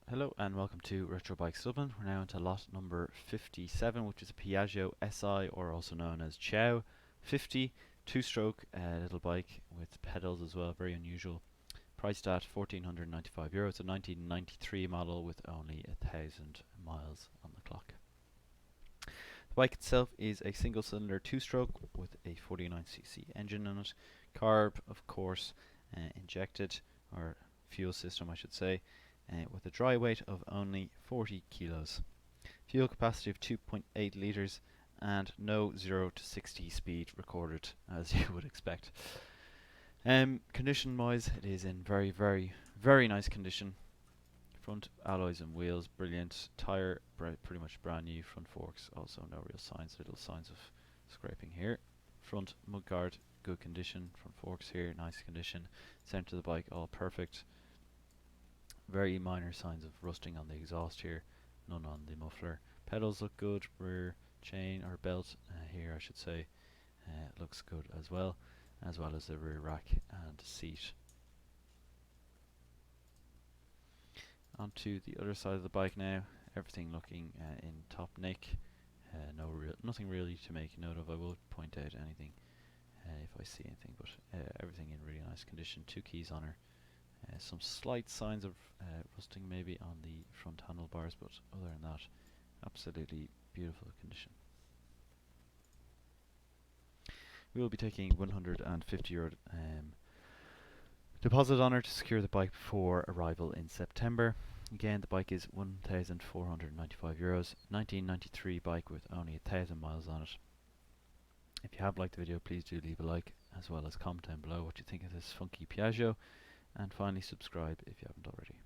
Hello and welcome to Retro Bikes Dublin. We're now into lot number 57, which is a Piaggio SI, or also known as Ciao 50, two-stroke little bike with pedals as well, very unusual. Priced at €1,495. It's a 1993 model with only 1,000 miles on the clock. The bike itself is a single-cylinder two-stroke with a 49cc engine in it. Carb, of course, injected, or fuel system I should say. With a dry weight of only 40 kilos. Fuel capacity of 2.8 litres and no 0 to 60 speed recorded, as you would expect. Condition wise, it is in very nice condition. Front alloys and wheels brilliant. Tyre pretty much brand new. Front forks also no real signs, little signs of scraping here. Front mudguard good condition. Front forks here nice condition. Centre of the bike all perfect. Very minor signs of rusting on the exhaust here, none on the muffler. Pedals look good, rear chain or belt here I should say looks good as well as the rear rack and seat. Onto the other side of the bike now, everything looking in top nick. Nothing really to make note of. I will point out anything if I see anything, but everything in really nice condition. Two keys on her. Some slight signs of rusting maybe on the front handlebars, but other than that, absolutely beautiful condition. We will be taking €150 deposit on her to secure the bike before arrival in September. Again, the bike is €1,495, 1993 bike with only 1,000 miles on it. If you have liked the video, please do leave a like, as well as comment down below what you think of this funky Piaggio. And finally, subscribe if you haven't already.